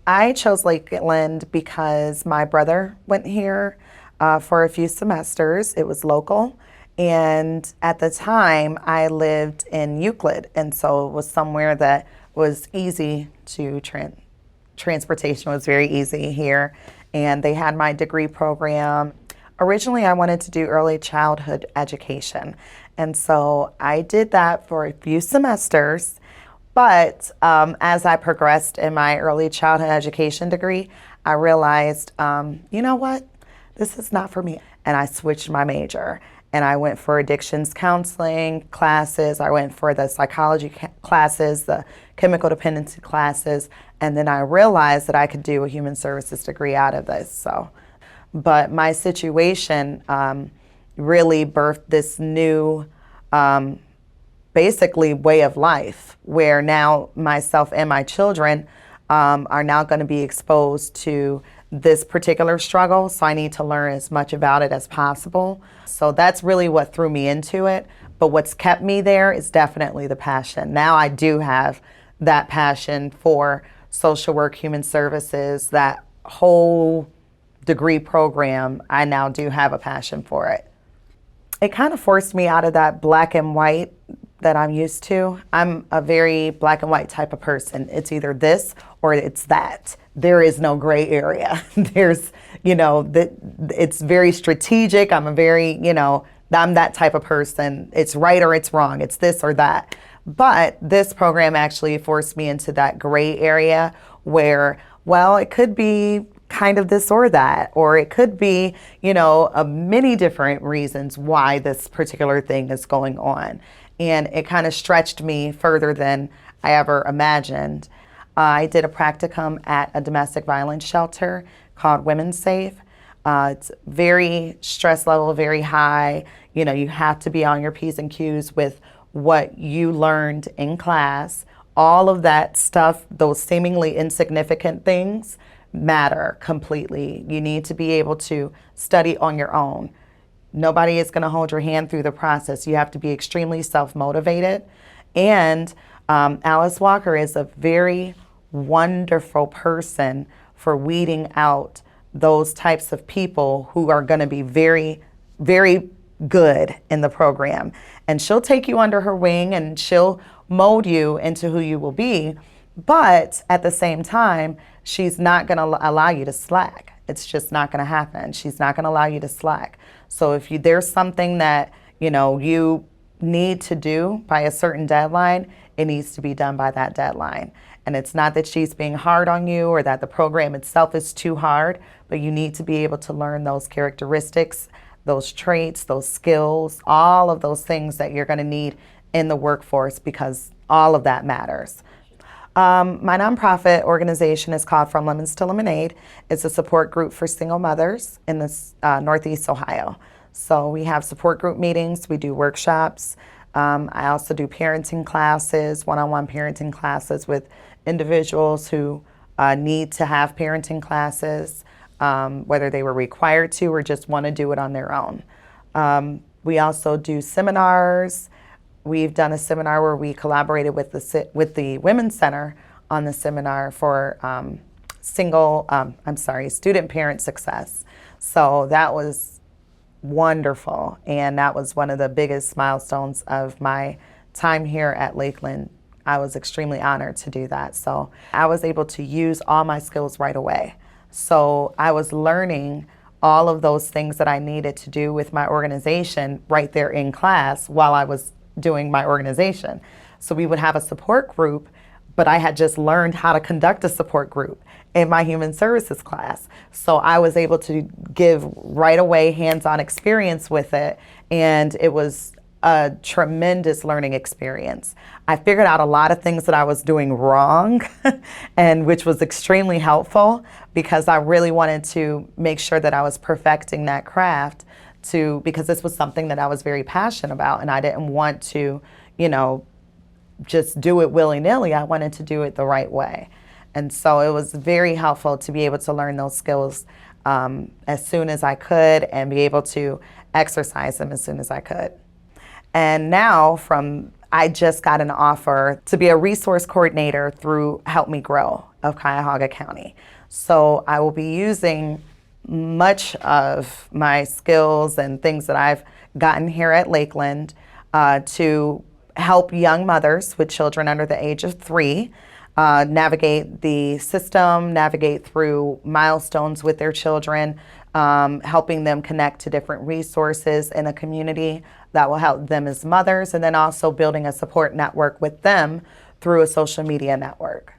I chose Lakeland because my brother went here for a few semesters. It was local. And at the time, I lived in Euclid. And so it was somewhere that was easy to transportation was very easy here. And they had my degree program. Originally, I wanted to do early childhood education. And so I did that for a few semesters. But as I progressed in my early childhood education degree, I realized, you know what? This is not for me. And I switched my major. And I went for addictions counseling classes. I went for the psychology classes, the chemical dependency classes. And then I realized that I could do a human services degree out of this. But my situation really birthed this new basically way of life where now myself and my children are now going to be exposed to this particular struggle. So I need to learn as much about it as possible. So that's really what threw me into it. But what's kept me there is definitely the passion. Now I do have that passion for social work, human services, that whole degree program. I now do have a passion for it. It kind of forced me out of that black and white that I'm used to. I'm a very black and white type of person. It's either this or it's that. There is no gray area. There's, it's very strategic. I'm I'm that type of person. It's right or it's wrong. It's this or that. But this program actually forced me into that gray area where, well, it could be kind of this or that, or it could be, many different reasons why this particular thing is going on. And it kind of stretched me further than I ever imagined. I did a practicum at a domestic violence shelter called Women's Safe. It's very stress level, very high. You have to be on your P's and Q's with what you learned in class. All of that stuff, those seemingly insignificant things, matter completely. You need to be able to study on your own. Nobody is going to hold your hand through the process. You have to be extremely self-motivated. And Alice Walker is a very wonderful person for weeding out those types of people who are going to be very, very good in the program. And she'll take you under her wing and she'll mold you into who you will be. But at the same time, she's not going to allow you to slack. It's just not going to happen. She's not going to allow you to slack. So if there's something that, you need to do by a certain deadline, it needs to be done by that deadline. And it's not that she's being hard on you or that the program itself is too hard, but you need to be able to learn those characteristics, those traits, those skills, all of those things that you're going to need in the workforce because all of that matters. My nonprofit organization is called From Lemons to Lemonade. It's a support group for single mothers in this Northeast Ohio. So we have support group meetings, we do workshops. I also do parenting classes, one-on-one parenting classes with individuals who need to have parenting classes, whether they were required to or just want to do it on their own. We also do seminars. We've done a seminar where we collaborated with the Women's Center on the seminar for student parent success. So that was wonderful, and that was one of the biggest milestones of my time here at Lakeland. I was extremely honored to do that. So I was able to use all my skills right away. So I was learning all of those things that I needed to do with my organization right there in class while I was doing my organization. So we would have a support group, but I had just learned how to conduct a support group in my human services class. So I was able to give right away hands-on experience with it, and it was a tremendous learning experience. I figured out a lot of things that I was doing wrong and which was extremely helpful because I really wanted to make sure that I was perfecting that craft because this was something that I was very passionate about, and I didn't want to, just do it willy-nilly. I wanted to do it the right way. And so it was very helpful to be able to learn those skills as soon as I could and be able to exercise them as soon as I could. And now I just got an offer to be a resource coordinator through Help Me Grow. of Cuyahoga County. So I will be using much of my skills and things that I've gotten here at Lakeland to help young mothers with children under the age of 3 navigate the system, navigate through milestones with their children, helping them connect to different resources in a community that will help them as mothers, and then also building a support network with them through a social media network.